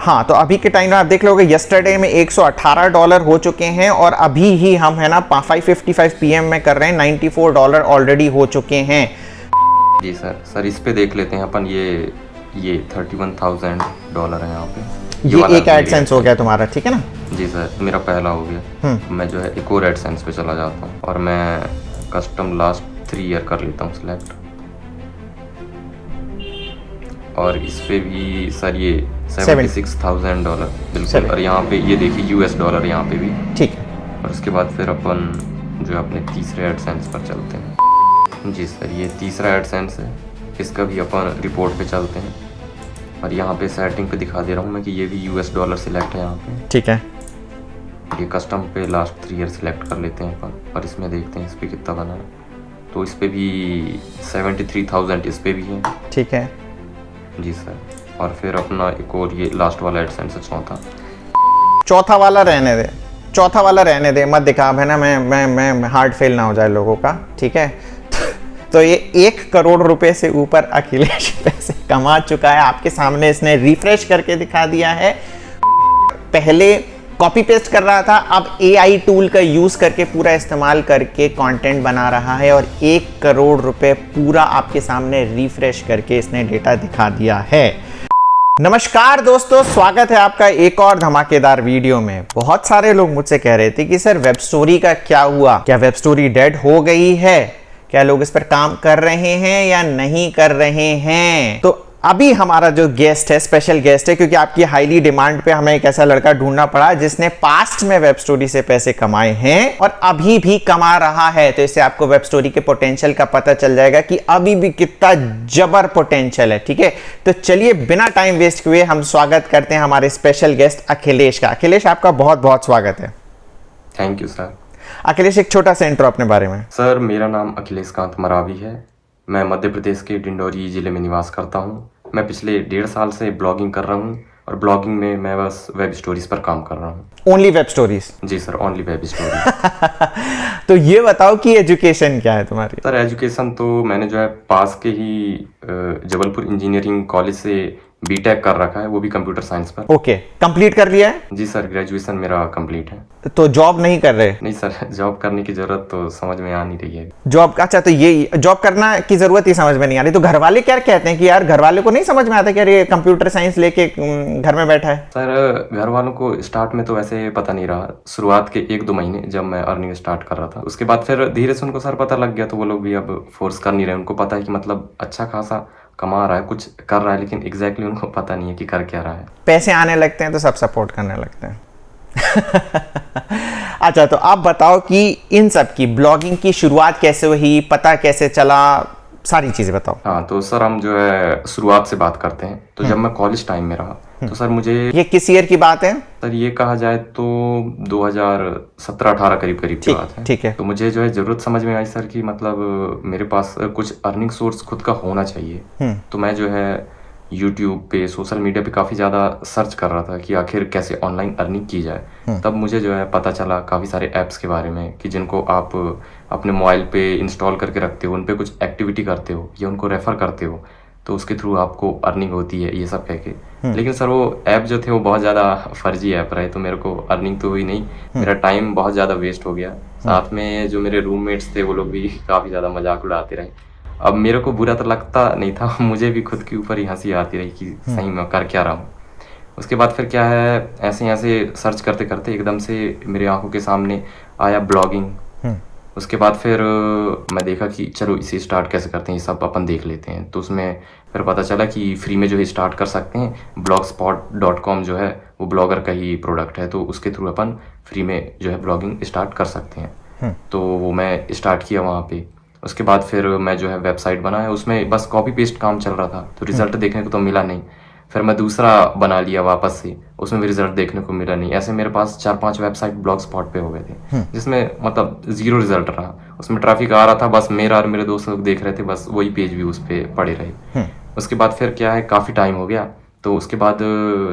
हाँ, तो अभी के टाइम में आप देख लोगे यस्टरडे में $118 हो चुके हैं और अभी ही हम है ना 5:55 PM में कर रहे हैं, $94 ऑलरेडी हो चुके हैं। जी सर इस पे देख लेते हैं अपन। ये $31,000 है यहाँ पे। ये एक एडसेंस हो गया तुम्हारा, ठीक है ना? जी सर, मेरा पहला हो गया। मैं जो है एक और एडसेंस पे चला जाता हूँ और मैं कस्टम लास्ट 3 ईयर कर लेता हूँ सिलेक्ट। और इस पे भी सर ये $76,000 बिल्कुल। और यहाँ पे ये देखिए $US यहाँ पे भी, ठीक है। और उसके बाद फिर अपन जो अपने तीसरे एडसेंस पर चलते हैं। जी सर, ये तीसरा एडसेंस है, इसका भी अपन रिपोर्ट पे चलते हैं। और यहाँ पे सेटिंग पे दिखा दे रहा हूँ मैं कि ये भी $US सिलेक्ट है यहाँ पे, ठीक है। ये कस्टम पे लास्ट 3 ईयर सिलेक्ट कर लेते हैं अपन और इसमें देखते हैं इस पर कितना बना है। तो इस पे भी 73,000 इस पे भी है, ठीक है जी सर। और फिर अपना एक और ये लास्ट वाला एडसेंस है चौथा वाला रहने दे, चौथा वाला रहने दे, मत दिखा है ना, मैं हार्ट फेल ना हो जाए लोगों का, ठीक है। तो ये 1 करोड़ रुपए से ऊपर अखिलेश पैसे कमा चुका है, आपके सामने इसने रिफ्रेश करके दिखा दिया है। पहले कॉपी पेस्ट कर रहा था, अब AI टूल का यूज करके पूरा इस्तेमाल करके कंटेंट बना रहा है और 1 करोड़ रुपए पूरा आपके सामने रिफ्रेश करके इसने डेटा दिखा दिया है। नमस्कार दोस्तों, स्वागत है आपका एक और धमाकेदार वीडियो में। बहुत सारे लोग मुझसे कह रहे थे कि सर वेब स्टोरी का क्या हुआ, क्या वेब स्टोरी डेड हो गई है, क्या लोग इस पर काम कर रहे हैं या नहीं कर रहे हैं। तो अभी हमारा जो गेस्ट है, स्पेशल गेस्ट है, क्योंकि आपकी हाईली डिमांड पे हमें एक ऐसा लड़का ढूंढना पड़ा जिसने पास्ट में वेब स्टोरी से पैसे कमाए हैं और अभी भी कमा रहा है। तो इससे आपको वेब स्टोरी के पोटेंशियल का पता चल जाएगा कि अभी भी कितना जबर पोटेंशियल है, ठीक है। तो चलिए बिना टाइम वेस्ट हुए हम स्वागत करते हैं हमारे स्पेशल गेस्ट अखिलेश का। अखिलेश, आपका बहुत बहुत स्वागत है। Thank you sir. अखिलेश, एक छोटा सा इंट्रो अपने बारे में। सर, मेरा नाम अखिलेश कांत मरावी है। मैं मध्य प्रदेश के डिंडोरी जिले में निवास करता हूँ। मैं पिछले 1.5 साल से ब्लॉगिंग कर रहा हूँ और ब्लॉगिंग में मैं बस वेब स्टोरीज पर काम कर रहा हूँ। Only web stories? जी सर, ओनली वेब स्टोरीज। तो ये बताओ कि एजुकेशन क्या है तुम्हारी? सर, एजुकेशन तो मैंने जो है पास के ही जबलपुर इंजीनियरिंग कॉलेज से बीटेक कर रखा है, वो भी कंप्यूटर साइंस पर। ओके, कंप्लीट कर लिया है? जी सर, ग्रेजुएशन मेरा कंप्लीट है। तो जॉब नहीं कर रहे? नहीं सर, जॉब करने की जरूरत तो समझ में आ नहीं रही है। जॉब, अच्छा, तो ये जॉब करना की जरूरत ही समझ में नहीं आ रही। तो घर वाले क्या कहते हैं कि यार, घर वाले को नहीं समझ में आता कि यार ये कंप्यूटर साइंस लेके घर में बैठा है? सर, घर वालों को स्टार्ट में तो वैसे पता नहीं रहा, शुरुआत के 1-2 महीने जब मैं अर्निंग स्टार्ट कर रहा था। उसके बाद फिर धीरे से उनको सर पता लग गया, तो वो लोग भी अब फोर्स कर नहीं रहे। उनको पता है कि मतलब अच्छा खासा कमा रहा है, कुछ कर रहा है, लेकिन एग्जैक्टली उनको पता नहीं है कि कर क्या रहा है। पैसे आने लगते हैं तो सब सपोर्ट करने लगते हैं। अच्छा, तो आप बताओ कि इन सब की ब्लॉगिंग की शुरुआत कैसे हुई, पता कैसे चला, सारी चीजें बताओ। हाँ, तो सर हम जो है शुरुआत से बात करते हैं। तो जब मैं कॉलेज टाइम में रहा तो सर मुझे, ये किस ईयर की बात है? सर ये कहा जाए तो 2017-18 करीब की बात है, ठीक है। तो मुझे जो है जरूरत समझ में आई सर कि मतलब मेरे पास कुछ अर्निंग सोर्स खुद का होना चाहिए। तो मैं जो है यूट्यूब पे, सोशल मीडिया पे काफ़ी ज़्यादा सर्च कर रहा था कि आखिर कैसे ऑनलाइन अर्निंग की जाए। तब मुझे जो है पता चला काफ़ी सारे ऐप्स के बारे में कि जिनको आप अपने मोबाइल पे इंस्टॉल करके रखते हो, उन पे कुछ एक्टिविटी करते हो या उनको रेफ़र करते हो, तो उसके थ्रू आपको अर्निंग होती है, ये सब कह के। लेकिन सर वो ऐप जो थे वो बहुत ज़्यादा फर्जी ऐप रहे, तो मेरे को अर्निंग तो हुई नहीं, मेरा टाइम बहुत ज़्यादा वेस्ट हो गया। साथ में जो मेरे रूममेट्स थे वो लोग भी काफ़ी ज़्यादा मजाक उड़ाते रहे। अब मेरे को बुरा तो लगता नहीं था, मुझे भी खुद के ऊपर ही हंसी आती रही कि सही में कर क्या रहा हूँ। उसके बाद फिर क्या है, ऐसे ऐसे सर्च करते करते एकदम से मेरी आंखों के सामने आया ब्लॉगिंग। उसके बाद फिर मैं देखा कि चलो इसे स्टार्ट कैसे करते हैं, ये सब अपन देख लेते हैं। तो उसमें फिर पता चला कि फ्री में जो है स्टार्ट कर सकते हैं। blogspot.com जो है वो ब्लॉगर का ही प्रोडक्ट है, तो उसके थ्रू अपन फ्री में जो है ब्लॉगिंग स्टार्ट कर सकते हैं। तो वो मैं स्टार्ट किया वहाँ पे। उसके बाद फिर मैं जो है वेबसाइट बनाया, उसमें बस कॉपी पेस्ट काम चल रहा था, तो रिजल्ट देखने को तो मिला नहीं। फिर मैं दूसरा बना लिया वापस से, उसमें भी रिजल्ट देखने को मिला नहीं। ऐसे मेरे पास 4-5 वेबसाइट ब्लॉग स्पॉट पे हो गए थे, जिसमें मतलब 0 रिजल्ट रहा। उसमें ट्रैफिक आ रहा था, बस मेरा और मेरे दोस्त लोग देख रहे थे, बस वही पेज भी उस पर पड़े रहे। उसके बाद फिर क्या है, काफ़ी टाइम हो गया। तो उसके बाद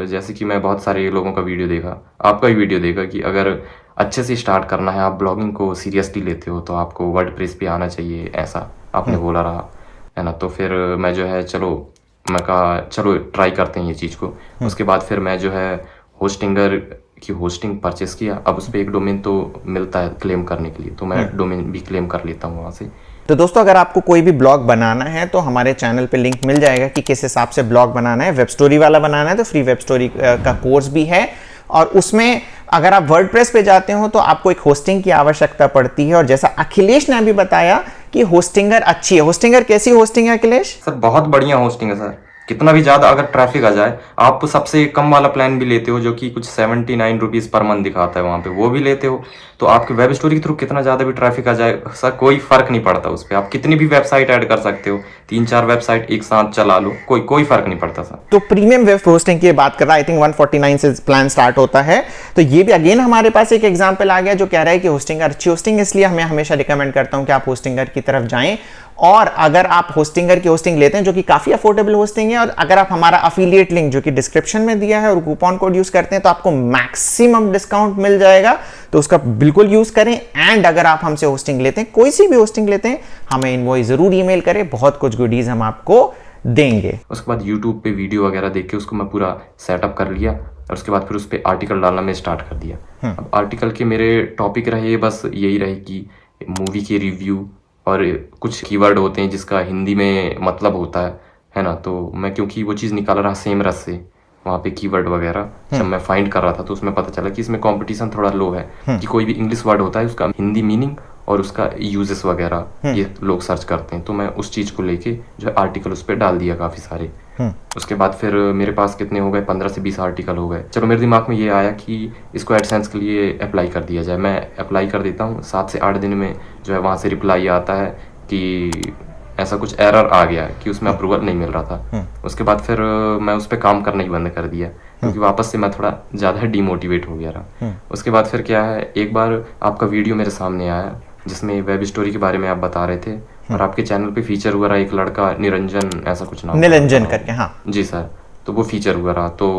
जैसे कि मैं बहुत सारे लोगों का वीडियो देखा, आपका भी वीडियो देखा कि अगर अच्छे से स्टार्ट करना है, आप ब्लॉगिंग को सीरियसली लेते हो, तो आपको वर्डप्रेस पे आना चाहिए, ऐसा आपने बोला रहा है ना। तो फिर मैं जो है चलो मैं कहा चलो ट्राई करते हैं ये चीज़ को। उसके बाद फिर मैं जो है होस्टिंगर की होस्टिंग परचेस किया। अब उस पर एक डोमेन तो मिलता है क्लेम करने के लिए, तो मैं डोमेन भी क्लेम कर लेता हूँ वहाँ से। तो दोस्तों अगर आपको कोई भी ब्लॉग बनाना है तो हमारे चैनल पे लिंक मिल जाएगा कि किस हिसाब से ब्लॉग बनाना है। वेब स्टोरी वाला बनाना है तो फ्री वेब स्टोरी का कोर्स भी है, और उसमें अगर आप वर्डप्रेस पे जाते हो तो आपको एक होस्टिंग की आवश्यकता पड़ती है। और जैसा अखिलेश ने अभी बताया कि होस्टिंगर अच्छी है। होस्टिंगर कैसी होस्टिंग है अखिलेश? सर बहुत बढ़िया होस्टिंग है सर। कितना भी ज़्यादा अगर ट्रैफिक आ जाए, आप सबसे कम वाला प्लान भी लेते हो जो कि कुछ 79 रुपीज़ पर मंथ दिखाता है वहाँ पे, वो भी लेते हो तो आपके वेब स्टोरी के थ्रू कितना ज़्यादा भी ट्रैफिक आ जाए सर कोई फ़र्क नहीं पड़ता उस पर। आप कितनी भी वेबसाइट ऐड कर सकते हो, 3-4 वेबसाइट एक साथ चला लो, कोई फ़र्क नहीं पड़ता सर। तो प्रीमियम वेब होस्टिंग की बात कर रहा है, आई थिंक 149 से प्लान स्टार्ट होता है। तो ये भी अगेन हमारे पास एक एग्जांपल आ गया जो कह रहा है कि होस्टिंगर अच्छी होस्टिंग, इसलिए मैं हमेशा रिकमेंड करता हूं कि आप होस्टिंगर की तरफ जाएं। और अगर आप होस्टिंगर की होस्टिंग लेते हैं जो कि काफी अफोर्डेबल होस्टिंग है, और अगर आप हमारा अफिलिएट लिंक जो कि डिस्क्रिप्शन में दिया है और कूपन कोड यूज करते हैं तो आपको मैक्सिमम डिस्काउंट मिल जाएगा, तो उसका बिल्कुल यूज करें। एंड अगर आप हमसे होस्टिंग लेते हैं, कोई सी भी होस्टिंग लेते हैं, हमें इनवॉइस जरूर ईमेल करें, बहुत कुछ गुडीज हम आपको देंगे। उसके बाद यूट्यूब पे वीडियो वगैरह देख के उसको मैं पूरा सेटअप कर लिया, और उसके बाद फिर उस पर आर्टिकल डालना मैं स्टार्ट कर दिया। अब आर्टिकल के मेरे टॉपिक रहे बस यही रहे कि मूवी के रिव्यू और कुछ कीवर्ड होते हैं जिसका हिंदी में मतलब होता है ना। तो मैं क्योंकि वो चीज़ निकाल रहा सेम रस से वहाँ पे कीवर्ड वगैरह जब मैं फाइंड कर रहा था, तो उसमें पता चला कि इसमें कंपटीशन थोड़ा लो है कि कोई भी इंग्लिश वर्ड होता है उसका हिंदी मीनिंग और उसका यूजेस वगैरह ये लोग सर्च करते हैं। तो मैं उस चीज़ को लेके जो है आर्टिकल उस पर डाल दिया काफ़ी सारे। उसके बाद फिर मेरे पास कितने हो गए, 15 से 20 आर्टिकल हो गए। चलो मेरे दिमाग में ये आया कि इसको एडसेंस के लिए अप्लाई कर दिया जाए। मैं अप्लाई कर देता हूँ, 7 से 8 दिन में जो है वहाँ से रिप्लाई आता है कि ऐसा कुछ एरर आ गया है कि उसमें अप्रूवल नहीं मिल रहा था। उसके बाद फिर मैं उस पर काम करना ही बंद कर दिया क्योंकि वापस से मैं थोड़ा ज़्यादा डिमोटिवेट हो गया रहा। उसके बाद फिर क्या है, एक बार आपका वीडियो मेरे सामने आया जिसमें वेब स्टोरी के बारे में आप बता रहे थे, और आपके चैनल पे फीचर हुआ रहा एक लड़का निरंजन, ऐसा कुछ नाम, निरंजन करके, हाँ जी सर। तो वो फीचर हुआ रहा, तो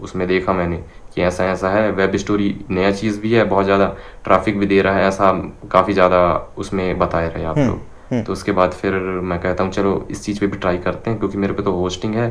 उसमें देखा मैंने कि ऐसा ऐसा है, वेब स्टोरी नया चीज़ भी है, बहुत ज़्यादा ट्रैफिक भी दे रहा है, ऐसा काफ़ी ज़्यादा उसमें बताए रहे आप लोग। तो उसके बाद फिर मैं कहता हूँ चलो इस चीज़ पे भी ट्राई करते हैं, क्योंकि मेरे पे तो होस्टिंग है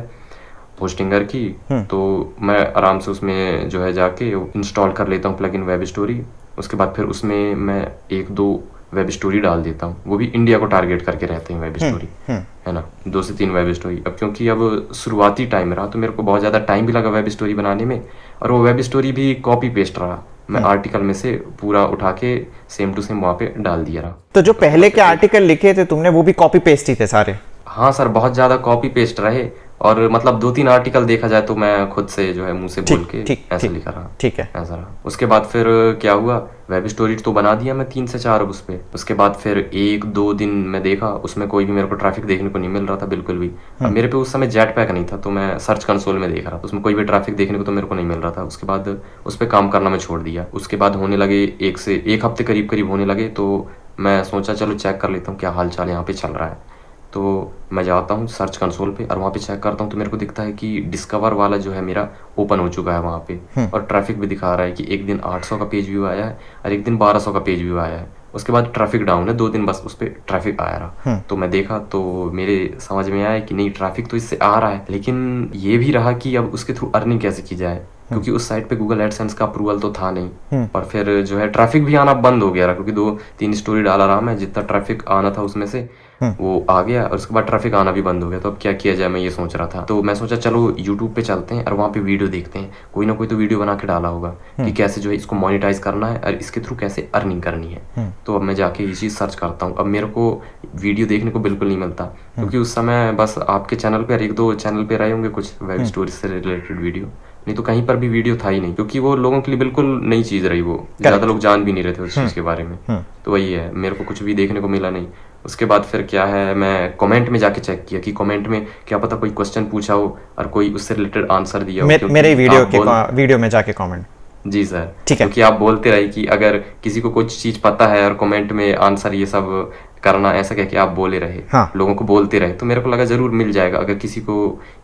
होस्टिंगर की, तो मैं आराम से उसमें जो है जाके इंस्टॉल कर लेता हूँ प्लगइन वेब स्टोरी। उसके बाद फिर उसमें मैं 1-2 वेब स्टोरी डाल देता हूँ, वो भी इंडिया को टारगेट करके रहते हैं वेब स्टोरी, है ना, 2 से 3 वेब स्टोरी। अब क्योंकि अब शुरुआती टाइम रहा तो मेरे को बहुत ज़्यादा टाइम भी लगा वेब स्टोरी बनाने में, और वो वेब स्टोरी भी कॉपी पेस्ट रहा, मैं आर्टिकल में से पूरा उठा के सेम टू सेम वहाँ पे डाल दिया रहा। तो जो पहले के आर्टिकल लिखे थे तुमने वो भी कॉपी पेस्ट ही थे सारे? हाँ सर, बहुत ज़्यादा कॉपी पेस्ट रहे, और मतलब 2-3 आर्टिकल देखा जाए तो मैं खुद से जो है मुंह से बोल के ऐसे लिखा रहा। ठीक है, ऐसा रहा। उसके बाद फिर क्या हुआ, वेब स्टोरी तो बना दिया मैं 3 से 4 उस पर। उसके बाद फिर 1-2 दिन मैं देखा उसमें कोई भी मेरे को ट्रैफिक देखने को नहीं मिल रहा था बिल्कुल भी। अब मेरे पे उस समय जेट पैक नहीं था, तो मैं सर्च कंसोल में देख रहा था, उसमें कोई भी ट्रैफिक देखने को तो मेरे को नहीं मिल रहा था। उसके बाद उस पर काम करना मैं छोड़ दिया। उसके बाद होने लगे 1 हफ्ते करीब होने लगे, तो मैं सोचा चलो चेक कर लेता हूँ क्या हाल चाल यहाँ पे चल रहा है। तो मैं जाता हूँ सर्च कंसोल पे और वहाँ पे चेक करता हूँ, तो मेरे को दिखता है कि डिस्कवर वाला जो है मेरा ओपन हो चुका है वहाँ पे, और ट्रैफिक भी दिखा रहा है कि एक दिन 800 का पेज व्यू आया है और एक दिन 1200 का पेज व्यू आया है। उसके बाद ट्रैफिक डाउन है, 2 दिन बस उस पर ट्रैफिक आया रहा। तो मैं देखा तो मेरे समझ में आया कि नहीं, ट्रैफिक तो इससे आ रहा है, लेकिन ये भी रहा कि अब उसके थ्रू अर्निंग कैसे की जाए, क्योंकि उस साइट पे गूगल एडसेंस का अप्रूवल तो था नहीं। और फिर जो है ट्रैफिक भी आना बंद हो गया रहा, क्योंकि 2-3 स्टोरी डाला रहा मैं, जितना ट्रैफिक आना था उसमें से वो आ गया, और उसके बाद ट्रैफिक आना भी बंद हो गया। तो अब क्या किया जाए, मैं ये सोच रहा था। तो मैं सोचा चलो यूट्यूब पे चलते हैं और वहाँ पे वीडियो देखते हैं, कोई ना कोई तो वीडियो बना के डाला होगा कि कैसे जो है इसको मोनेटाइज करना है और इसके थ्रू कैसे अर्निंग करनी है। तो अब मैं जाके ये चीज़ सर्च करता हूँ। अब मेरे को वीडियो देखने को बिल्कुल नहीं मिलता, क्योंकि उस समय बस आपके चैनल पर 1-2 चैनल पर आए होंगे कुछ वेब स्टोरी से रिलेटेड वीडियो, नहीं तो कहीं पर भी वीडियो था ही नहीं, क्योंकि वो लोगों के लिए बिल्कुल नई चीज़ रही, वो ज़्यादा लोग जान भी नहीं रहे थे उस चीज़ के बारे में। तो वही है, मेरे को कुछ भी देखने को मिला नहीं। उसके बाद फिर क्या है, मैं कमेंट में जाके चेक किया कि कमेंट में क्या पता कोई क्वेश्चन पूछा हो और कोई उससे रिलेटेड आंसर दिया हो। मेरे वीडियो में जाके कमेंट, जी सर, ठीक है, क्योंकि आप बोलते रहे कि अगर किसी को कुछ चीज़ पता है और कमेंट में आंसर ये सब करना, ऐसा कह के आप बोले रहे, हाँ, लोगों को बोलते रहे, तो मेरे को लगा जरूर मिल जाएगा अगर किसी को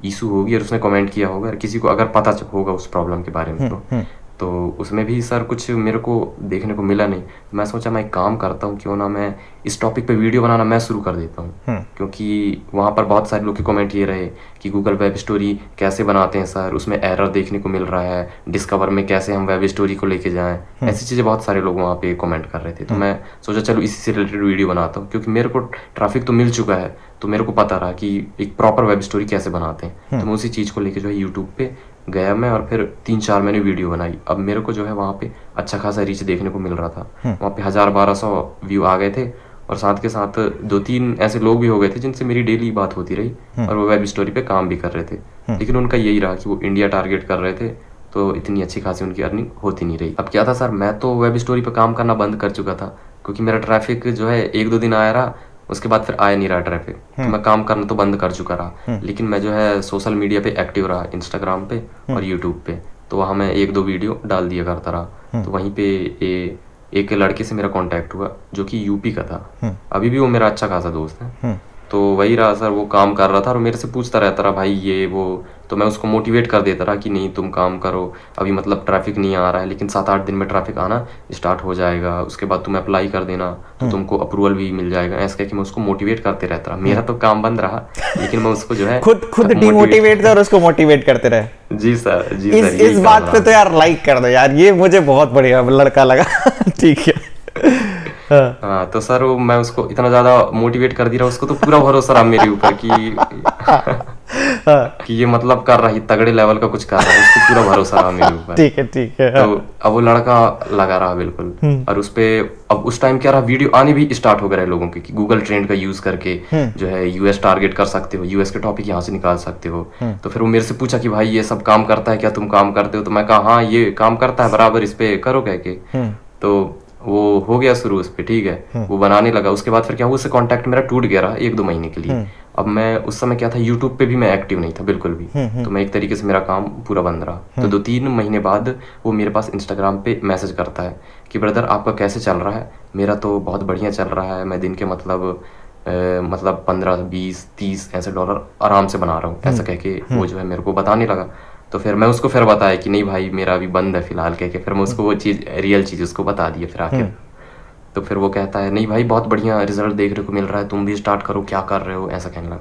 इशू होगी और उसने कमेंट किया होगा और किसी को अगर पता होगा उस प्रॉब्लम के बारे में। तो उसमें भी सर कुछ मेरे को देखने को मिला नहीं। तो मैं सोचा मैं एक काम करता हूँ, क्यों ना मैं इस टॉपिक पे वीडियो बनाना मैं शुरू कर देता हूँ। क्योंकि वहाँ पर बहुत सारे लोग के कमेंट ये रहे कि गूगल वेब स्टोरी कैसे बनाते हैं सर, उसमें एरर देखने को मिल रहा है, डिस्कवर में कैसे हम वेब स्टोरी को लेके जाएं, ऐसी चीज़ें बहुत सारे लोग वहाँ पे कमेंट कर रहे थे। तो मैं सोचा चलो इसी से रिलेटेड वीडियो बनाता हूँ, क्योंकि मेरे को ट्रैफिक तो मिल चुका है, तो मेरे को पता रहा कि एक प्रॉपर वेब स्टोरी कैसे बनाते हैं। तो मैं उसी चीज़ को लेके जो है यूट्यूब पे गया मैं, और फिर 3-4 मैंने वीडियो बनाई। अब मेरे को जो है वहाँ पे अच्छा खासा रीच देखने को मिल रहा था। वहाँ पे 1000-1200 व्यू आ गए थे, और साथ के साथ 2-3 ऐसे लोग भी हो गए थे जिनसे मेरी डेली बात होती रही, और वो वेब स्टोरी पे काम भी कर रहे थे। लेकिन उनका यही रहा कि वो इंडिया टारगेट कर रहे थे, तो इतनी अच्छी खासी उनकी अर्निंग होती नहीं रही। अब क्या था सर, मैं तो वेब स्टोरी पे काम करना बंद कर चुका था, क्योंकि मेरा ट्रैफिक जो है 1-2 दिन आया रहा, उसके बाद फिर आया नहीं रहा ट्रैफिक। तो मैं काम करना तो बंद कर चुका रहा। लेकिन मैं जो है सोशल मीडिया पे एक्टिव रहा, इंस्टाग्राम पे और यूट्यूब पे। तो वहाँ मैं 1-2 वीडियो डाल दिया करता रहा। तो वहीं पे एक लड़के से मेरा कांटेक्ट हुआ जो कि यूपी का था। अभी भी वो मेरा अच्छा खासा दोस्त है। तो वही रहा सर, वो काम कर रहा था और मेरे से पूछता रहता रहा भाई ये वो। तो मैं उसको मोटिवेट कर देता रहा कि नहीं तुम काम करो, अभी मतलब ट्रैफिक नहीं आ रहा है, लेकिन 7-8 दिन में ट्रैफिक आना स्टार्ट हो जाएगा, उसके बाद तुम अप्लाई कर देना तो तुमको अप्रूवल भी मिल जाएगा। ऐसा कह के मैं उसको मोटिवेट करते रहता रहा। मेरा तो काम बंद रहा, लेकिन मैं उसको जो है खुद डिमोटिवेट और उसको मोटिवेट करते रहे। जी सर, जी सर, इस बात पे तो यार लाइक कर दो यार, ये मुझे बहुत बढ़िया लड़का लगा। ठीक है। हाँ, तो सर मैं उसको इतना ज्यादा मोटिवेट कर दिया, उसको तो पूरा भरोसा रहा मेरे ऊपर कि ये मतलब कर रहा है, तगड़े लेवल का कुछ कर रहा है, उसको पूरा भरोसा रहा मेरे ऊपर। ठीक है, ठीक है। तो अब वो लड़का लगा रहा बिल्कुल। और उस पे अब उस टाइम क्या रहा, वीडियो आने भी स्टार्ट हो गए लोगों के कि गूगल ट्रेंड का यूज करके जो है यूएस टारगेट कर सकते हो, यूएस के टॉपिक यहाँ से निकाल सकते हो। तो फिर वो मेरे से पूछा कि भाई ये सब काम करता है क्या, तुम काम करते हो? तो मैं कहा हाँ ये काम करता है बराबर, इस पे करो कह के। तो वो हो गया शुरू उस पे, ठीक है, वो बनाने लगा। उसके बाद फिर क्या हुआ, उससे कांटेक्ट मेरा टूट गया रहा 1-2 महीने के लिए। अब मैं उस समय क्या था, यूट्यूब पे भी मैं एक्टिव नहीं था बिल्कुल भी। तो मैं एक तरीके से मेरा काम पूरा बंद रहा। तो 2-3 महीने बाद वो मेरे पास इंस्टाग्राम पे मैसेज करता है कि ब्रदर आपका कैसे चल रहा है? मेरा तो बहुत बढ़िया चल रहा है, मैं दिन के मतलब 15-20-30 ऐसे डॉलर आराम से बना रहा हूँ, ऐसा कह के वो जो है मेरे को बताने लगा। तो फिर मैं उसको फिर बताया कि नहीं भाई मेरा अभी बंद है फिलहाल कह के। फिर मैं उसको वो चीज़, रियल चीज़ उसको बता दी फिर आखिर। तो फिर वो कहता है नहीं भाई बहुत बढ़िया रिजल्ट देखने को मिल रहा है, तुम भी स्टार्ट करो, क्या कर रहे हो, ऐसा कहने लगा।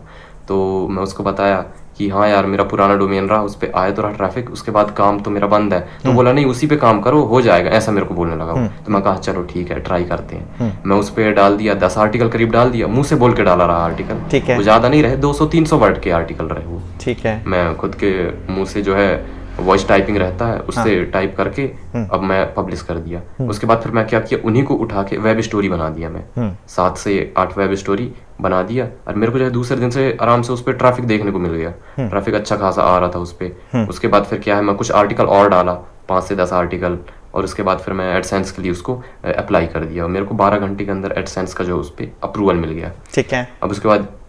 तो मैं उसको बताया कि हाँ यार मेरा पुराना डोमेन रहा, उस पर आया तो रहा ट्रैफिक, उसके बाद काम तो मेरा बंद है। तो बोला नहीं उसी पे काम करो, हो जाएगा, ऐसा मेरे को बोलने लगा वो। तो मैं कहा चलो ठीक है ट्राई करते हैं। मैं उस पर डाल दिया, 10 आर्टिकल करीब डाल दिया, मुंह से बोल के डाला रहा आर्टिकल। ठीक है। वो ज़्यादा नहीं रहे, 200-300 वर्ड के आर्टिकल रहे वो। ठीक है। मैं खुद के मुंह से जो है वॉइस टाइपिंग रहता है उससे टाइप करके अब मैं पब्लिश कर दिया। उसके बाद फिर मैं क्या किया, उन्हीं को उठा के वेब स्टोरी बना दिया। मैं 7 से 8 वेब स्टोरी बना दिया, और मेरे को जो है दूसरे दिन से आराम से उस पर ट्रैफिक देखने को मिल गया। ट्रैफिक अच्छा खासा आ रहा था उस पर। उसके बाद फिर क्या है, मैं कुछ आर्टिकल और डाला, 5 से 10 आर्टिकल, और उसके बाद फिर मैं एडसेंस के लिए उसको अप्लाई कर दिया। मेरे को 12 घंटे के अंदर एडसेंस का जो उस पर अप्रूवल मिल गया। ठीक है। अब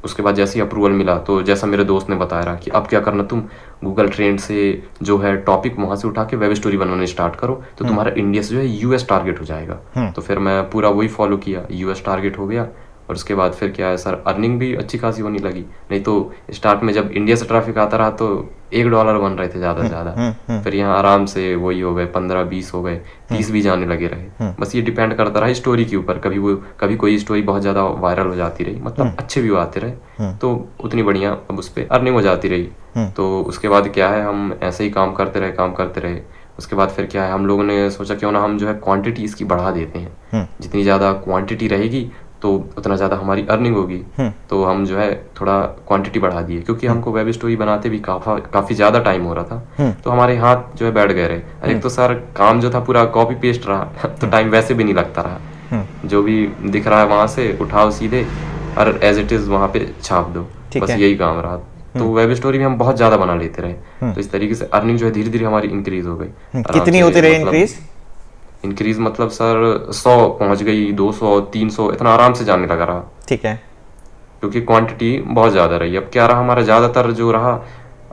उसके बाद जैसे ही अप्रूवल मिला, तो जैसा मेरे दोस्त ने बताया रहा कि अब क्या करना, तुम गूगल ट्रेंड से जो है टॉपिक वहाँ से उठा के वेब स्टोरी बनाने स्टार्ट करो, तो तुम्हारा इंडिया से जो है यूएस टारगेट हो जाएगा। तो फिर मैं पूरा वही फॉलो किया, यूएस टारगेट हो गया। और उसके बाद फिर क्या है सर, अर्निंग भी अच्छी खासी होने लगी। नहीं तो स्टार्ट में जब इंडिया से ट्रैफिक आता रहा तो $1 बन रहे थे ज़्यादा से ज़्यादा। फिर यहाँ आराम से वही हो गए, 15-20 हो गए, 30 भी जाने लगे रहे। बस ये डिपेंड करता रहा स्टोरी के ऊपर। कभी कोई स्टोरी बहुत ज़्यादा वायरल हो जाती रही, मतलब अच्छे व्यू आते रहे, तो उतनी बढ़िया अब उस पर अर्निंग हो जाती रही। तो उसके बाद क्या है, हम ऐसे ही काम करते रहे। उसके बाद फिर क्या है, हम लोगों ने सोचा क्यों ना हम जो है क्वांटिटी इसकी बढ़ा देते हैं। जितनी ज़्यादा क्वांटिटी रहेगी तो उतना ज़्यादा हमारी अर्निंग होगी। तो हम जो है थोड़ा क्वांटिटी बढ़ा दिए, क्योंकि हमको वेब स्टोरी बनाते भी काफ़ी ज़्यादा टाइम हो रहा था। तो हमारे हाथ जो है बैठ गए रहे। और एक तो सर काम जो था पूरा कॉपी पेस्ट रहा, तो टाइम वैसे भी नहीं लगता रहा। जो भी दिख रहा है वहाँ से उठाओ सीधे और एज इट इज़ वहाँ पे छाप दो, बस यही काम रहा। तो वेब स्टोरी भी हम बहुत ज़्यादा बना लेते रहे। तो इस तरीके से अर्निंग जो है धीरे धीरे हमारी इंक्रीज हो गई। कितनी होती रही इंक्रीज मतलब सर 100 पहुंच गई, 200-300 इतना आराम से जाने लगा रहा। ठीक है। क्योंकि क्वांटिटी बहुत ज़्यादा रही। अब क्या रहा, हमारा ज़्यादातर जो रहा,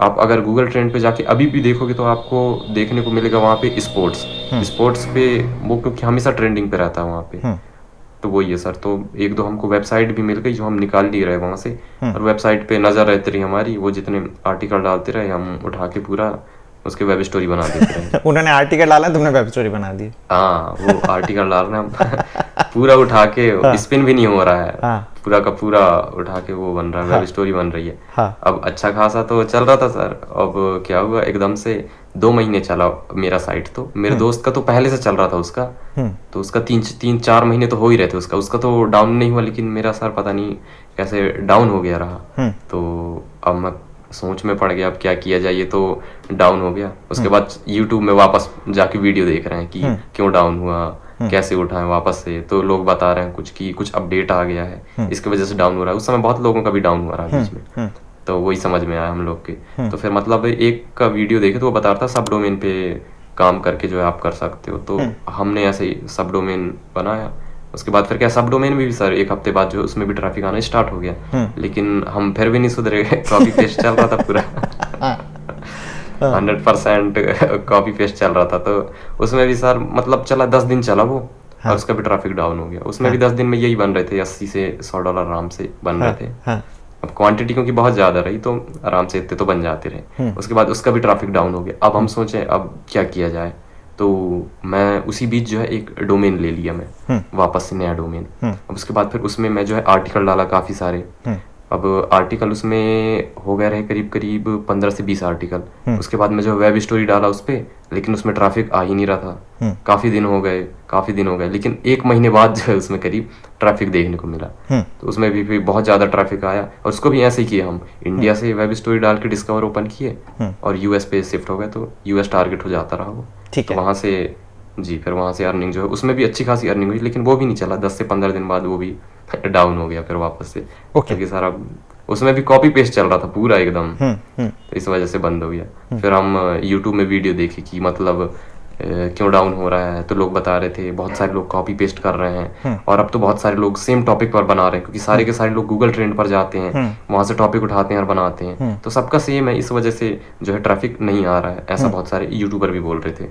आप अगर गूगल ट्रेंड पे जाके अभी भी देखोगे तो आपको देखने को मिलेगा वहाँ पे स्पोर्ट्स पे वो, क्योंकि हमेशा ट्रेंडिंग पे रहता है वहाँ पे। तो वही है सर। तो 1-2 हमको वेबसाइट भी मिल गई जो हम निकाल लिए रहे वहाँ से, और वेबसाइट पे नज़र रहती रही हमारी, वो जितने आर्टिकल डालते रहे हम उठा के पूरा उसके वेब स्टोरी बना देते रहे। उन्होंने आर्टिकल डाला, तुमने वेब स्टोरी बना दी। हाँ, वो आर्टिकल डाल रहे हैं पूरा उठा के, स्पिन भी नहीं हो रहा है, पूरा का पूरा उठा के वो बन रहा है, वेब स्टोरी बन रही है। अब अच्छा खासा तो चल रहा था सर। अब क्या हुआ, एकदम से 2 महीने चला मेरा साइट, तो मेरे दोस्त का तो पहले से चल रहा था उसका, तो उसका 3-4 महीने तो हो ही रहे थे उसका तो डाउन नहीं हुआ, लेकिन मेरा सर पता नहीं कैसे डाउन हो गया रहा। तो अब मैं सोच में पड़ गया अब क्या किया जाए, ये तो डाउन हो गया। उसके बाद यूट्यूब में वापस जाके वीडियो देख रहे हैं कि क्यों डाउन हुआ, कैसे उठाएं वापस से, तो लोग बता रहे हैं कुछ अपडेट आ गया है, इसकी वजह से डाउन हो रहा है। उस समय बहुत लोगों का भी डाउन हुआ रहा बीच में, तो वही समझ में आया हम लोग के। तो फिर मतलब एक का वीडियो देखे तो वो बता रहा था सब डोमेन पे काम करके जो है आप कर सकते हो, तो हमने ऐसे ही सब डोमेन बनाया। उसके बाद फिर क्या, सब डोमेन में भी सर 1 हफ्ते बाद जो उसमें भी ट्रैफिक आना स्टार्ट हो गया, लेकिन हम फिर भी नहीं सुधरे, कॉपी पेस्ट चल रहा था पूरा 100% कॉपी पेस्ट चल रहा था। तो उसमें भी सर मतलब चला 10 दिन चला वो, और उसका भी ट्रैफिक डाउन हो गया। उसमें भी 10 दिन में यही बन रहे थे, $80 से $100 आराम से बन रहे थे। अब क्वांटिटी क्योंकि बहुत ज्यादा रही तो आराम से इतने तो बन जाते रहे। उसके बाद उसका भी ट्रैफिक डाउन हो गया। अब हम सोचे अब क्या किया जाए, तो मैं उसी बीच जो है एक डोमेन ले लिया मैं, वापस से नया डोमेन। अब उसके बाद फिर उसमें मैं जो है आर्टिकल डाला काफी सारे। अब आर्टिकल उसमें हो गए रहे करीब 15 से 20 आर्टिकल। उसके बाद मैं जो वेब स्टोरी डाला उस पे, लेकिन उसमें ट्रैफिक आ ही नहीं रहा था। काफी दिन हो गए, लेकिन 1 महीने बाद जो है उसमें करीब ट्रैफिक देखने को मिला। तो उसमें भी बहुत ज्यादा ट्रैफिक आया, और उसको भी ऐसे ही किया हम, इंडिया से वेब स्टोरी डाल के डिस्कवर ओपन किए और यूएस पे शिफ्ट हो गए, तो यूएस टारगेट हो जाता रहा वो। तो वहां से जी, फिर वहां से अर्निंग जो है उसमें भी अच्छी खासी अर्निंग हुई, लेकिन वो भी नहीं चला। 10 से 15 दिन बाद वो भी डाउन हो गया फिर वापस से, क्योंकि सारा उसमें भी कॉपी पेस्ट चल रहा था पूरा एकदम, तो इस वजह से बंद हो गया। फिर हम यूट्यूब में वीडियो देखे कि मतलब क्यों डाउन हो रहा है, तो लोग बता रहे थे बहुत सारे लोग कॉपी पेस्ट कर रहे हैं, और अब तो बहुत सारे लोग सेम टॉपिक पर बना रहे हैं, क्योंकि सारे के सारे लोग गूगल ट्रेंड पर जाते हैं, वहां से टॉपिक उठाते हैं और बनाते हैं, तो सबका सेम है, इस वजह से जो है ट्रैफिक नहीं आ रहा है, ऐसा बहुत सारे यूट्यूबर भी बोल रहे थे।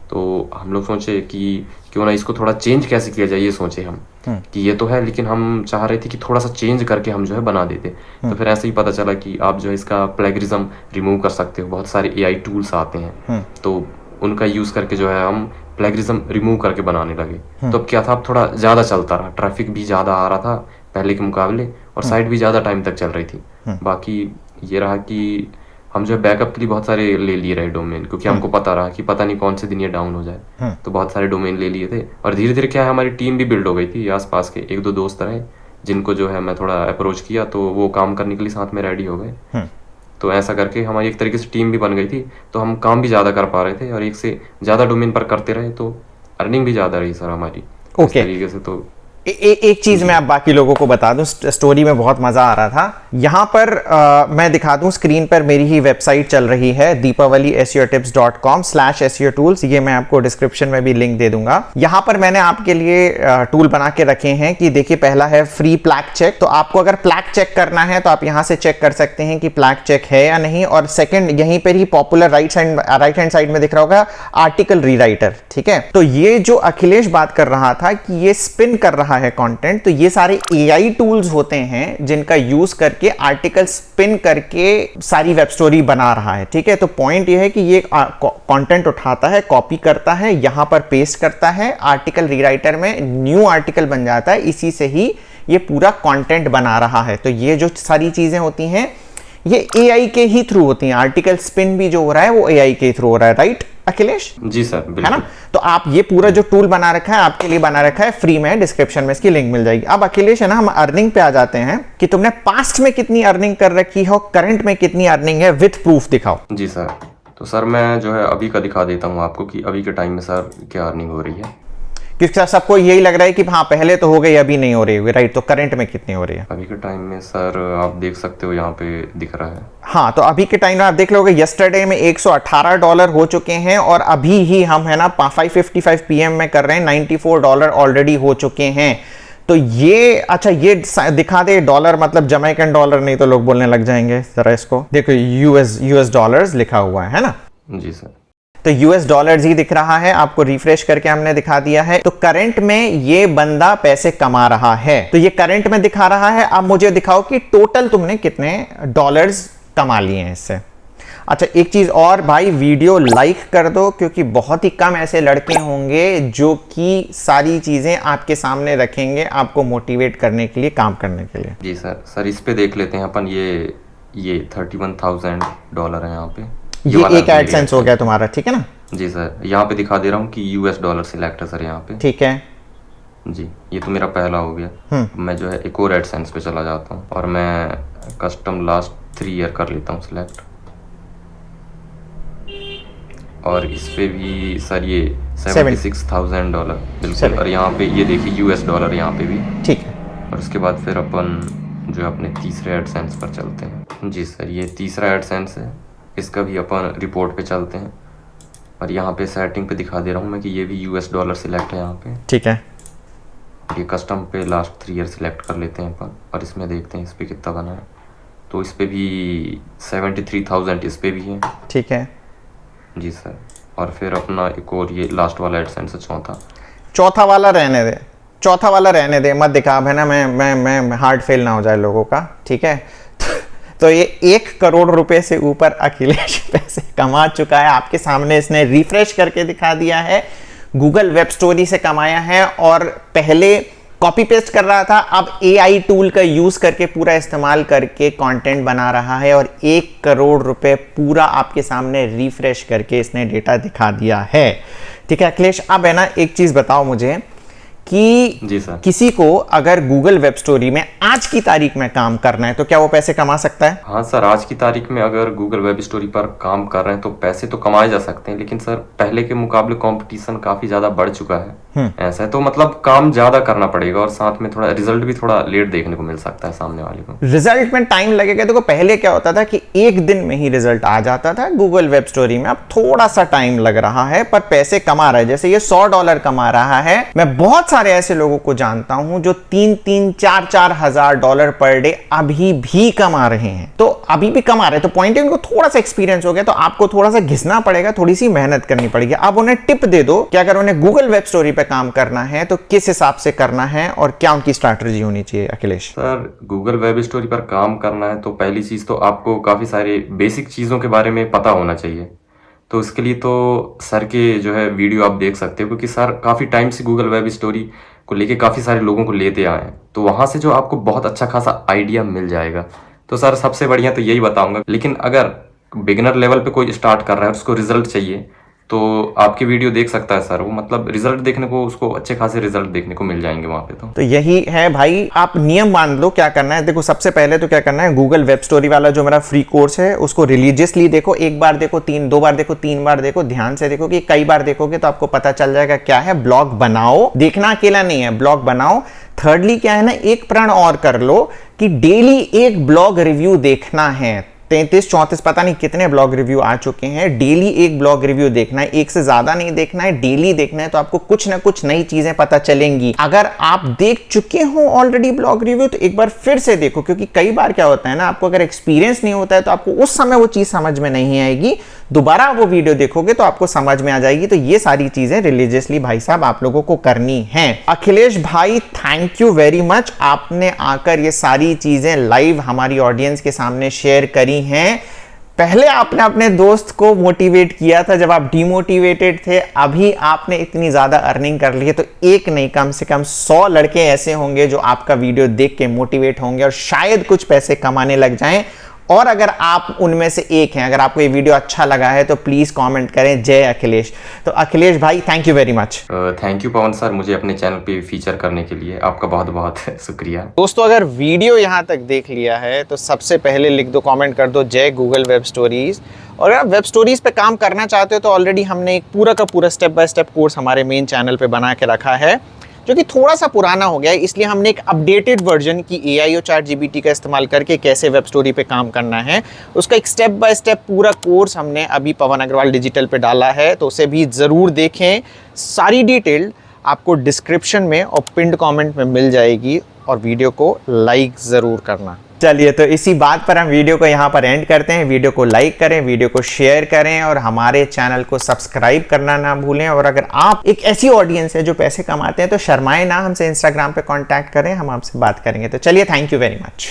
तो हम लोग सोचे कि क्यों ना इसको थोड़ा चेंज कैसे किया जाए, ये सोचे हम कि ये तो है, लेकिन हम चाह रहे थे कि थोड़ा सा चेंज करके हम जो है बना देते। तो फिर ऐसे ही पता चला कि आप जो है इसका प्लेगरिज्म रिमूव कर सकते हो, बहुत सारे AI टूल्स आते हैं, तो उनका यूज करके जो है हम प्लेगरिज्म रिमूव करके बनाने लगे। तो अब क्या था, अब थोड़ा ज्यादा चलता रहा, ट्रैफिक भी ज्यादा आ रहा था पहले के मुकाबले, और साइट भी ज्यादा टाइम तक चल रही थी। बाकी ये रहा कि हम जो है बैकअप के लिए बहुत सारे ले लिए रहे डोमेन, क्योंकि हमको पता रहा कि पता नहीं कौन से दिन ये डाउन हो जाए, तो बहुत सारे डोमेन ले लिए थे। और धीरे धीरे क्या है, हमारी टीम भी बिल्ड हो गई थी, आसपास के 1-2 दोस्त रहे जिनको जो है मैं थोड़ा अप्रोच किया, तो वो काम करने के लिए साथ में रेडी हो गए। तो ऐसा करके हमारी एक तरीके से टीम भी बन गई थी, तो हम काम भी ज्यादा कर पा रहे थे, और एक से ज्यादा डोमेन पर करते रहे, तो अर्निंग भी ज्यादा रही सर हमारी। इस तरीके से तो एक चीज मैं आप बाकी लोगों को बता दूं, स्टोरी में बहुत मजा आ रहा था। यहां पर मैं दिखा दूं स्क्रीन पर, मेरी ही वेबसाइट चल रही है deepavaliseotips.com/SEOtools, ये मैं आपको डिस्क्रिप्शन में भी लिंक दे दूंगा। यहां पर मैंने आपके लिए टूल बना के रखे हैं कि देखिए, पहला है फ्री प्लैग चेक, तो आपको अगर प्लैग चेक करना है तो आप यहां से चेक कर सकते हैं कि प्लैग चेक है या नहीं। और सेकंड, यहीं पर ही पॉपुलर राइट हैंड साइड में दिख रहा होगा आर्टिकल रीराइटर, ठीक है। तो ये जो अखिलेश बात कर रहा था कि ये स्पिन कर रहा है कंटेंट, तो ये सारे AI टूल्स होते हैं जिनका यूज करके आर्टिकल स्पिन करके सारी वेब स्टोरी बना रहा है, ठीक है। तो पॉइंट ये है कि ये कंटेंट उठाता है, कॉपी करता है, यहां पर पेस्ट करता है, आर्टिकल रीराइटर में न्यू आर्टिकल बन जाता है, इसी से ही ये पूरा कंटेंट बना रहा है। तो ये जो सारी चीजें होती हैं ये AI के ही थ्रू होती हैं। आर्टिकल स्पिन भी जो हो रहा है वो AI के थ्रू हो रहा है, राइट अखिलेश? जी सर, बिल्कुल। है ना? तो आप ये पूरा जो टूल बना रखा है आपके लिए बना रखा है, फ्री में, डिस्क्रिप्शन में इसकी लिंक मिल जाएगी। अब अखिलेश है ना, हम अर्निंग पे आ जाते हैं कि तुमने पास्ट में कितनी अर्निंग कर रखी है और करंट में कितनी अर्निंग है, विद प्रूफ दिखाओ। जी सर, तो सर मैं जो है अभी का दिखा देता हूँ आपको कि अभी के टाइम में सर क्या अर्निंग हो रही है, क्योंकि सबको यही लग रहा है कि हाँ पहले तो हो गई अभी नहीं हो रही होगी, राइट? तो करंट में कितनी हो रही है अभी के टाइम में सर? आप देख सकते हो यहाँ पे दिख रहा है। हाँ, तो अभी के टाइम में आप देख लोगे यस्टरडे में $118 हो चुके हैं, और अभी ही हम है ना 5:55 PM में कर रहे हैं, $94 ऑलरेडी हो चुके हैं। तो ये अच्छा, ये दिखा दे डॉलर, मतलब जमैकन डॉलर, नहीं तो लोग बोलने लग जाएंगे। जरा इसको देखो, यूएस डॉलर्स लिखा हुआ है ना? जी सर, तो US डॉलर्स ही दिख रहा है आपको, रिफ्रेश करके हमने दिखा दिया है। तो करंट में ये बंदा पैसे कमा रहा है, तो ये करंट में दिखा रहा है। अब मुझे दिखाओ कि टोटल तुमने कितने डॉलर्स कमा लिए हैं इससे। अच्छा एक चीज और भाई, वीडियो लाइक कर दो क्योंकि बहुत ही कम ऐसे लड़के होंगे जो कि सारी चीजें आपके सामने रखेंगे आपको मोटिवेट करने के लिए, काम करने के लिए। जी सर इस पे देख लेते हैं अपन, ये $31,000 है यहाँ पे। ये एक एडसेंस हो गया तुम्हारा, ठीक है ना? जी सर, यहाँ पे दिखा दे रहा हूँ कि $US सिलेक्ट है सर यहाँ पे। ठीक है जी, ये तो मेरा पहला हो गया। मैं जो है एक और एडसेंस पे चला जाता हूँ और मैं कस्टम लास्ट 3 ईयर कर लेता हूँ सिलेक्ट। और इस पे भी सर ये $76,000 बिल्कुल। और यहाँ पे ये देखिए $US यहाँ पे भी, ठीक है। और उसके बाद फिर अपन जो है अपने तीसरे एडसेंस पर चलते हैं। जी सर, ये तीसरा एडसेंस है, इसका भी अपन रिपोर्ट पे चलते हैं। और यहाँ पे सेटिंग पे दिखा दे रहा हूँ मैं कि ये भी $US सिलेक्ट है यहाँ पे, ठीक है। ये कस्टम पे लास्ट 3 ईयर सिलेक्ट कर लेते हैं अपन और इसमें देखते हैं इस पे कितना बना है। तो इस पे भी 73,000 इस पे भी है, ठीक है जी सर। और फिर अपना एक और ये लास्ट वाला एडसेंस है, चौथा वाला रहने दे, चौथा वाला रहने दे, मत दिखा है ना, मैं हार्ट फेल ना हो जाए लोगों का, ठीक है? तो ये 1 करोड़ रुपए से ऊपर अखिलेश पैसे कमा चुका है। आपके सामने इसने रिफ्रेश करके दिखा दिया है, गूगल वेब स्टोरी से कमाया है। और पहले कॉपी पेस्ट कर रहा था, अब AI टूल का यूज करके पूरा इस्तेमाल करके कंटेंट बना रहा है और 1 करोड़ रुपए पूरा आपके सामने रिफ्रेश करके इसने डेटा दिखा दिया है, ठीक है अखिलेश? अब है ना एक चीज बताओ मुझे कि जी सर, किसी को अगर गूगल वेब स्टोरी में आज की तारीख में काम करना है तो क्या वो पैसे कमा सकता है? हाँ सर, आज की तारीख में अगर गूगल वेब स्टोरी पर काम कर रहे हैं तो पैसे तो कमाए जा सकते हैं, लेकिन सर पहले के मुकाबले कंपटीशन काफी ज्यादा बढ़ चुका है। ऐसा है तो मतलब काम ज्यादा करना पड़ेगा और साथ में थोड़ा रिजल्ट भी थोड़ा लेट देखने को मिल सकता है सामने वाले को। रिजल्ट में टाइम लगेगा। देखो पहले क्या होता था कि 1 दिन में ही रिजल्ट आ जाता था गूगल वेब स्टोरी में, अब थोड़ा सा टाइम लग रहा है पर पैसे कमा रहा है। जैसे ये $100 कमा रहा है, मैं बहुत सारे ऐसे लोगों को जानता हूं जो 3-3, 4-4 हजार डॉलर पर डे अभी भी कमा रहे हैं। तो अभी भी कमा रहे हैं, तो पॉइंट है उनको थोड़ा सा एक्सपीरियंस हो गया, तो आपको थोड़ा सा घिसना पड़ेगा, थोड़ी सी मेहनत करनी पड़ेगी। अब उन्हें टिप दे दो कि अगर उन्हें गूगल वेब स्टोरी पे काम करना है तो किस हिसाब से करना है और क्या उनकी स्ट्रैटेजी होनी चाहिए Akhilesh? Sir Google web story पर काम करना है तो पहली चीज तो आपको काफी सारे बेसिक चीजों के बारे में पता होना चाहिए। तो इसके लिए तो सर के जो है वीडियो आप देख सकते हो, क्योंकि सर काफी टाइम से गूगल वेब स्टोरी को लेके काफी सारे लोगों को लेते आए हैं, तो वहां से जो आपको बहुत अच्छा खासा आइडिया मिल जाएगा। तो सर सबसे बढ़िया तो यही बताऊंगा। लेकिन अगर बिगिनर लेवल पे कोई स्टार्ट कर रहा है, उसको रिजल्ट चाहिए, तो आपकी वीडियो देख सकता है सर, वो मतलब रिजल्ट देखने को, उसको अच्छे खासे रिजल्ट देखने को मिल जाएंगे वहां पे। तो यही है भाई, आप नियम मान लो क्या करना है। देखो सबसे पहले तो क्या करना है, गूगल वेब स्टोरी वाला जो मेरा फ्री कोर्स है उसको रिलीजियसली देखो। 1 बार देखो, 2 बार देखो, 3 बार देखो, ध्यान से देखो कि कई बार देखोगे तो आपको पता चल जाएगा क्या है। ब्लॉग बनाओ, देखना अकेला नहीं है, ब्लॉग बनाओ। थर्डली क्या है ना, एक प्रण और कर लो कि डेली एक ब्लॉग रिव्यू देखना है। 33-34 पता नहीं कितने ब्लॉग रिव्यू आ चुके हैं, डेली एक ब्लॉग रिव्यू देखना है, एक से ज्यादा नहीं देखना है, डेली देखना है। तो आपको कुछ ना कुछ नई चीजें पता चलेंगी। अगर आप देख चुके हो ऑलरेडी ब्लॉग रिव्यू तो एक बार फिर से देखो, क्योंकि कई बार क्या होता है ना, आपको अगर एक्सपीरियंस नहीं होता है तो आपको उस समय वो चीज समझ में नहीं आएगी, दोबारा वो वीडियो देखोगे तो आपको समझ में आ जाएगी। तो ये सारी चीजें रिलीजियसली भाई साहब आप लोगों को करनी है। अखिलेश भाई थैंक यू वेरी मच, आपने आकर ये सारी चीजें लाइव हमारी ऑडियंस के सामने शेयर करी हैं। पहले आपने अपने दोस्त को मोटिवेट किया था जब आप डिमोटिवेटेड थे, अभी आपने इतनी ज्यादा अर्निंग कर ली है, तो एक नहीं कम से कम 100 लड़के ऐसे होंगे जो आपका वीडियो देख के मोटिवेट होंगे और शायद कुछ पैसे कमाने लग जाएं। और अगर आप उनमें से एक हैं, अगर आपको ये वीडियो अच्छा लगा है तो प्लीज कमेंट करें जय अखिलेश। तो अखिलेश भाई thank you very much. Thank you Pawan sir, मुझे अपने चैनल पे फीचर करने के लिए आपका बहुत बहुत शुक्रिया। दोस्तों अगर वीडियो यहाँ तक देख लिया है तो सबसे पहले लिख दो, कमेंट कर दो जय गूगल वेब स्टोरीज। और अगर आप वेब स्टोरीज पे काम करना चाहते हो तो ऑलरेडी हमने एक पूरा का पूरा स्टेप बाय स्टेप कोर्स हमारे मेन चैनल पे बना के रखा है, जो कि थोड़ा सा पुराना हो गया है, इसलिए हमने एक अपडेटेड वर्जन की AI और ChatGPT का इस्तेमाल करके कैसे वेब स्टोरी पे काम करना है उसका एक स्टेप बाय स्टेप पूरा कोर्स हमने अभी पवन अग्रवाल डिजिटल पे डाला है, तो उसे भी ज़रूर देखें। सारी डिटेल आपको डिस्क्रिप्शन में और पिंड कमेंट में मिल जाएगी, और वीडियो को लाइक ज़रूर करना। चलिए तो इसी बात पर हम वीडियो को यहाँ पर एंड करते हैं। वीडियो को लाइक करें, वीडियो को शेयर करें और हमारे चैनल को सब्सक्राइब करना ना भूलें। और अगर आप एक ऐसी ऑडियंस है जो पैसे कमाते हैं तो शर्माए ना, हमसे इंस्टाग्राम पे कांटेक्ट करें, हम आपसे बात करेंगे। तो चलिए थैंक यू वेरी मच।